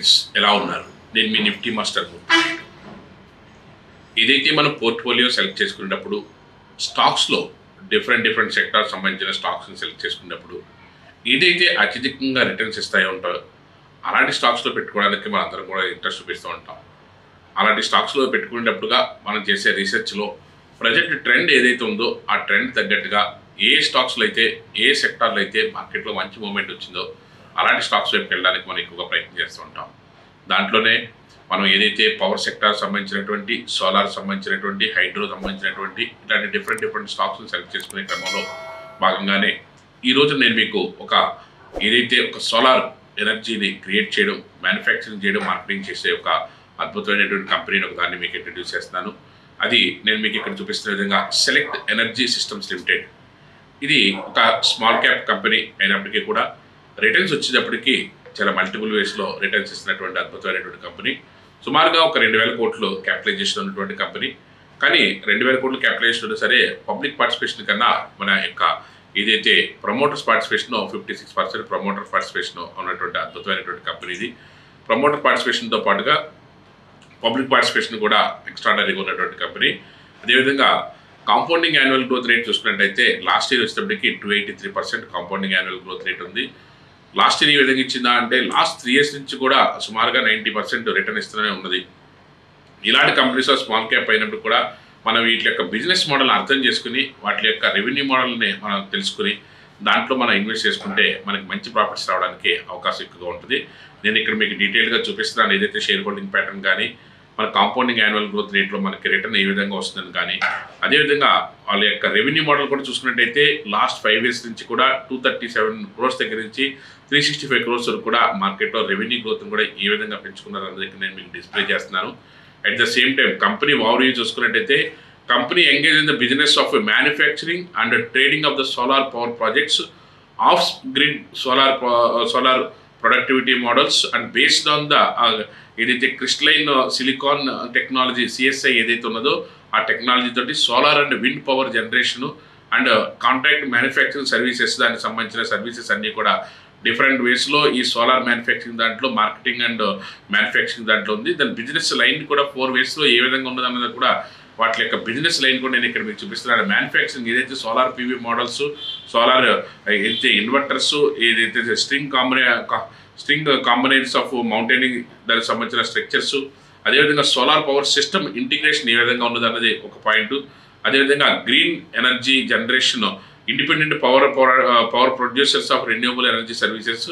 Friends ఎలా ఉన్నారు? నేను మీ నిఫ్టీ మాస్టర్. ఏదైతే మనం పోర్ట్ఫోలియో సెలెక్ట్ చేసుకునేటప్పుడు స్టాక్స్లో డిఫరెంట్ సెక్టార్ సంబంధించిన స్టాక్స్ని సెలెక్ట్ చేసుకునేటప్పుడు ఏదైతే అత్యధికంగా రిటర్న్స్ ఇస్తాయో ఉంటాయో అలాంటి స్టాక్స్లో పెట్టుకోవడానికి మనం అందరం కూడా ఇంట్రెస్ట్ చూపిస్తూ ఉంటాం. అలాంటి స్టాక్స్లో పెట్టుకునేటప్పుడుగా మనం చేసే రీసెర్చ్లో ప్రజెంట్ ట్రెండ్ ఏదైతే ఉందో ఆ ట్రెండ్ తగ్గట్టుగా ఏ స్టాక్స్లో అయితే ఏ సెక్టార్లో అయితే మార్కెట్లో మంచి మూమెంట్ వచ్చిందో అలాంటి స్టాక్స్ వైపు వెళ్ళడానికి మనం ఎక్కువగా ప్రయత్నం చేస్తూ ఉంటాం. దాంట్లోనే మనం ఏదైతే పవర్ సెక్టార్ సంబంధించినటువంటి, సోలార్ సంబంధించినటువంటి, హైడ్రో సంబంధించినటువంటి ఇలాంటి డిఫరెంట్ స్టాక్స్ని సెలెక్ట్ చేసుకునే క్రమంలో భాగంగానే ఈరోజు నేను మీకు ఏదైతే ఒక సోలార్ ఎనర్జీని క్రియేట్ చేయడం, మ్యానుఫ్యాక్చరింగ్ చేయడం, మార్కెటింగ్ చేసే ఒక అద్భుతమైనటువంటి కంపెనీని ఒకదాన్ని మీకు ఇంట్రడ్యూస్ చేస్తున్నాను. అది నేను మీకు ఇక్కడ చూపిస్తున్న విధంగా సెలెక్ట్ ఎనర్జీ సిస్టమ్స్ లిమిటెడ్. ఇది ఒక స్మాల్ క్యాప్ కంపెనీ అయినప్పటికీ కూడా రిటర్న్స్ వచ్చేటప్పటికి చాలా మల్టిపుల్ వేస్లో రిటర్న్స్ ఇస్తున్నటువంటి అద్భుతమైనటువంటి కంపెనీ. సుమారుగా ఒక 2000 కోట్లు క్యాపిటలైజేషన్ ఉన్నటువంటి కంపెనీ. కానీ 2000 కోట్లు క్యాపిటలైజేషన్ ఉన్నా సరే పబ్లిక్ పార్టిసిపేషన్ కన్నా మన యొక్క ఏదైతే ప్రమోటర్స్ పార్టిసిపేషన్ 56% ప్రమోటర్ పార్టిసిపేషన్ ఉన్నటువంటి అద్భుతమైనటువంటి కంపెనీ ఇది. ప్రమోటర్ పార్టిసిపేషన్తో పాటుగా పబ్లిక్ పార్టిసిపేషన్ కూడా ఎక్స్ట్రాడనరీగా ఉన్నటువంటి కంపెనీ. అదేవిధంగా కాంపౌండింగ్ యాన్యువల్ గ్రోత్ రేట్ చూసుకున్నట్టయితే లాస్ట్ ఇయర్ వచ్చేటప్పటికి 283% కాంపౌండింగ్ యాన్యువల్ గ్రోత్ రేట్ ఉంది. లాస్ట్ ఇయర్ ఈ విధంగా ఇచ్చిందా అంటే లాస్ట్ 3 years నుంచి కూడా సుమారుగా 90% రిటర్న్ ఇస్తూనే ఉన్నది. ఇలాంటి కంపెనీస్ స్మాల్ క్యాప్ అయినప్పుడు కూడా మనం వీటి యొక్క బిజినెస్ మోడల్ని అర్థం చేసుకుని వాటి యొక్క రెవెన్యూ మోడల్ని మనం తెలుసుకుని దాంట్లో మనం ఇన్వెస్ట్ చేసుకుంటే మనకి మంచి ప్రాఫిట్స్ రావడానికి అవకాశం ఎక్కువగా ఉంటుంది. నేను ఇక్కడ మీకు డీటెయిల్గా చూపిస్తున్నాను. ఏదైతే షేర్ హోల్డింగ్ ప్యాటర్న్ కానీ మన కాంపౌండింగ్ యాన్యువల్ గ్రోత్ రేట్లో మనకి రిటర్న్ ఏ విధంగా వస్తుందని కానీ అదేవిధంగా వాళ్ళ యొక్క రెవెన్యూ మోడల్ కూడా చూసుకున్నట్టయితే లాస్ట్ 5 years నుంచి కూడా 237 crores దగ్గర నుంచి 365 crores వరకు కూడా మార్కెట్లో రెవెన్యూ గ్రోత్ని కూడా ఏ విధంగా పెంచుకున్నారు అన్నది నేను మీకు డిస్ప్లే చేస్తున్నాను. At the same time company overview చూసుకున్నట్టయితే company engage in the business of manufacturing and trading of the solar power projects off grid solar productivity models and based on the ఏదైతే crystalline silicon technology CSI ఏదైతే ఉన్నదో ఆ technology తోటి solar and wind power generation and contract manufacturing services దానికి సంబంధించిన services అన్నీ కూడా different వేస్లో ఈ సోలార్ మ్యానుఫ్యాక్చరింగ్ దాంట్లో మార్కెటింగ్ అండ్ మ్యానుఫ్యాక్చరింగ్ దాంట్లో ఉంది. దాని బిజినెస్ లైన్ కూడా 4 waysలో ఏ విధంగా ఉన్నదన్నది కూడా వాటి యొక్క బిజినెస్ లైన్ కూడా నేను ఇక్కడ మీకు చూపిస్తున్నాను. మ్యానుఫ్యాక్చరింగ్ ఏదైతే సోలార్ పీవీ మోడల్స్, సోలార్ ఏదైతే ఇన్వర్టర్స్, ఏదైతే స్ట్రింగ్ కాంబినేషన్స్ ఆఫ్ మౌంటైనింగ్ దానికి సంబంధించిన స్ట్రక్చర్స్, అదేవిధంగా సోలార్ పవర్ సిస్టమ్ ఇంటిగ్రేషన్ ఏ విధంగా ఉన్నది అన్నది ఒక పాయింట్. అదేవిధంగా green energy generation, independent power producers of renewable energy services,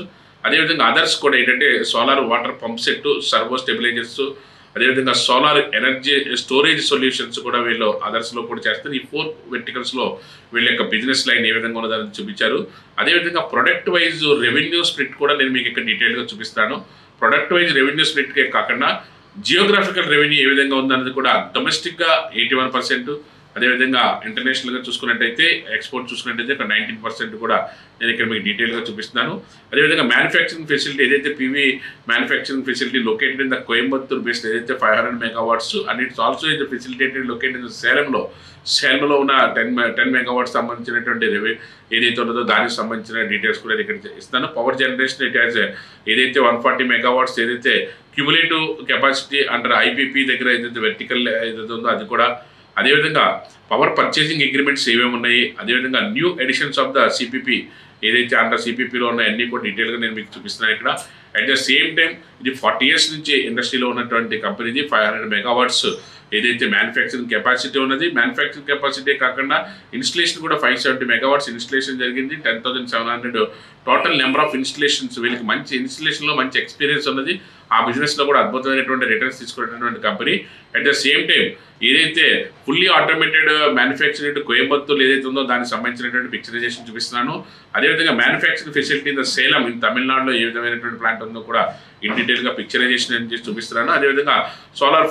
అదేవిధంగా అదర్స్ కూడా ఏంటంటే solar water pump set, servo stabilisers, అదేవిధంగా సోలార్ ఎనర్జీ స్టోరేజ్ సొల్యూషన్స్ కూడా వీళ్ళు అదర్స్లో కూడా చేస్తారు. ఈ 4 verticalsలో వీళ్ళ యొక్క బిజినెస్ లైన్ ఏ విధంగా ఉన్నదని చూపించారు. అదేవిధంగా ప్రొడక్ట్ వైజ్ రెవెన్యూ స్ప్లిట్ కూడా నేను మీకు ఇక్కడ డీటెయిల్గా చూపిస్తాను. ప్రొడక్ట్ వైజ్ రెవెన్యూ స్ప్లిట్కే కాకుండా జియోగ్రాఫికల్ రెవెన్యూ ఏ విధంగా ఉందన్నది కూడా డొమెస్టిక్గా 81%, అదేవిధంగా ఇంటర్నేషనల్గా చూసుకున్నట్టయితే ఎక్స్పోర్ట్ చూసుకున్నట్టయితే ఒక 19% కూడా నేను ఇక్కడ మీకు డీటెయిల్గా చూపిస్తున్నాను. అదేవిధంగా మ్యానుఫ్యాక్చరింగ్ ఫెసిలిటీ ఏదైతే PV manufacturing facility located in the Coimbatore based ఏదైతే 500 megawatts అండ్ ఇట్స్ ఆల్సో ఇది ఫెసిలిటేటెడ్ లొకేటెడ్ ఇన్ సేలంలో ఉన్న 10 megawatts సంబంధించినటువంటి ఏదైతే ఉన్నదో దానికి సంబంధించిన డీటెయిల్స్ కూడా ఇక్కడ ఇస్తాను. పవర్ జనరేషన్ ఇట్ హ్యాస్ ఏదైతే 140 megawatts ఏదైతే క్యుములేటివ్ కెపాసిటీ అండర్ ఐపీపీ దగ్గర ఏదైతే వెర్టికల్ ఏదైతే ఉందో అది కూడా, అదేవిధంగా పవర్ పర్చేసింగ్ అగ్రిమెంట్స్ ఏమేమి ఉన్నాయి, అదేవిధంగా new editions of the CPP ఏదైతే అండర్ సిపిపిలో ఉన్నాయి అన్నీ కూడా డీటెయిల్గా నేను మీకు చూపిస్తున్నాను ఇక్కడ. అట్ ద సేమ్ టైం ఇది 40 years నుంచి ఇండస్ట్రీలో ఉన్నటువంటి కంపెనీది. 500 megawatts ఏదైతే మ్యానుఫ్యాక్చరింగ్ కెపాసిటీ ఉన్నది. మ్యానుఫ్యాక్చరింగ్ కెపాసిటీ కాకుండా ఇన్స్టలేషన్ కూడా 570 megawatts ఇన్స్టలేషన్ జరిగింది. 10,700 టోటల్ నెంబర్ ఆఫ్ ఇన్స్టలేషన్స్. వీళ్ళకి మంచి ఇన్స్టలేషన్లో మంచి ఎక్స్పీరియన్స్ ఉన్నది. ఆ బిజినెస్లో కూడా అద్భుతమైనటువంటి రిటర్న్స్ తీసుకునేటువంటి company. At the same time ఏదైతే ఫుల్లీ ఆటోమేటెడ్ మ్యానుఫ్యాక్చరింగ్ కోయంబత్తూర్ ఏదైతే ఉందో దానికి సంబంధించినటువంటి పిక్చరైజేషన్ చూపిస్తున్నాను. అదేవిధంగా manufacturing facility in the Salem in తమిళనాడులో ఏ విధమైనటువంటి ప్లాంట్ ఉందో కూడా ఇన్ డీటెయిల్గా పిక్చరైజేషన్ చూపిస్తున్నాను. అదేవిధంగా సోలార్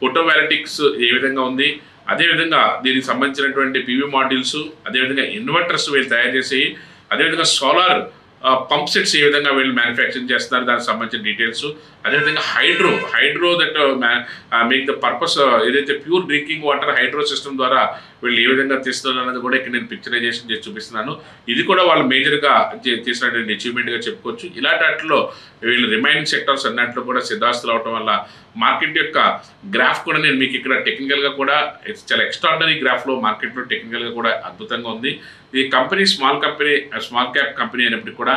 ఫోటోవాలిటిక్స్ ఏ విధంగా ఉంది, అదేవిధంగా దీనికి సంబంధించినటువంటి పీవీ మాడ్యూల్స్, అదేవిధంగా ఇన్వర్టర్స్ వీళ్ళు తయారు చేసి, అదేవిధంగా సోలార్ పంప్ సెట్స్ ఏ విధంగా వీళ్ళు మ్యానుఫ్యాక్చరింగ్ చేస్తున్నారు దానికి సంబంధించిన డీటెయిల్స్, అదేవిధంగా hydro that make the purpose ఏదైతే pure drinking water hydro system ద్వారా వీళ్ళు ఏ విధంగా తీస్తున్నారు అన్నది కూడా ఇక్కడ నేను పిక్చరైజేషన్ చేసి చూపిస్తున్నాను. ఇది కూడా వాళ్ళు మేజర్గా చేసినటువంటి అచీవ్మెంట్గా చెప్పుకోవచ్చు. ఇలాంటి వాటిలో వీళ్ళు రిమైనింగ్ సెక్టర్స్ అన్నట్లు కూడా సిద్ధాస్తులు అవటం వల్ల మార్కెట్ యొక్క గ్రాఫ్ కూడా నేను మీకు ఇక్కడ టెక్నికల్గా కూడా చాలా ఎక్స్ట్రాడినరీ గ్రాఫ్లో మార్కెట్లో టెక్నికల్గా కూడా అద్భుతంగా ఉంది. ఈ కంపెనీ స్మాల్ క్యాప్ కంపెనీ అయినప్పటికీ కూడా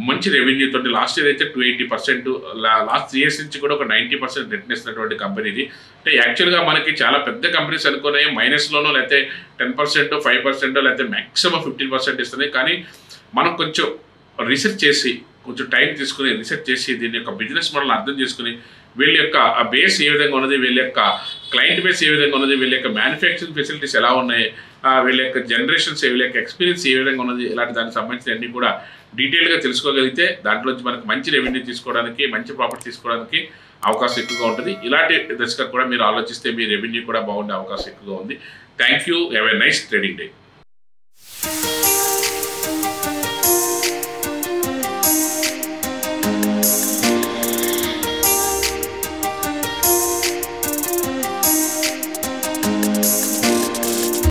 మంచి రెవెన్యూ తోటి లాస్ట్ ఇయర్ అయితే 280%, లాస్ట్ 3 years నుంచి కూడా ఒక 90% రిటర్న్ ఇస్తున్నటువంటి కంపెనీ ఇది. అంటే యాక్చువల్గా మనకి చాలా పెద్ద కంపెనీస్ అనుకునే మైనస్లోనో లేకపోతే 10%, 5%, లేకపోతే మ్యాక్సిమం 15% ఇస్తున్నాయి. కానీ మనం కొంచెం రీసెర్చ్ చేసి కొంచెం టైం తీసుకుని రీసెర్చ్ చేసి దీని యొక్క బిజినెస్ మోడల్ అర్థం చేసుకుని వీళ్ళ యొక్క బేస్ ఏ విధంగా ఉన్నది, వీళ్ళ యొక్క క్లయింట్ బేస్ ఏ విధంగా ఉన్నది, వీళ్ళ యొక్క మ్యానుఫ్యాక్చరింగ్ ఫెసిలిటీస్ ఎలా ఉన్నాయి, వీళ్ళ యొక్క జనరేషన్స్ వీళ్ళ యొక్క ఎక్స్పీరియన్స్ ఏ విధంగా ఉన్నది, ఇలాంటి దానికి సంబంధించిన అన్ని కూడా డీటెయిల్గా తెలుసుకోగలిగితే దాంట్లోంచి మనకు మంచి రెవెన్యూ తీసుకోవడానికి, మంచి ప్రాఫిట్ తీసుకోవడానికి అవకాశం ఎక్కువగా ఉంటుంది. ఇలాంటి దశగా కూడా మీరు ఆలోచిస్తే మీ రెవెన్యూ కూడా బాగుండే అవకాశం ఎక్కువగా ఉంది. Thank you. Have a nice trading day.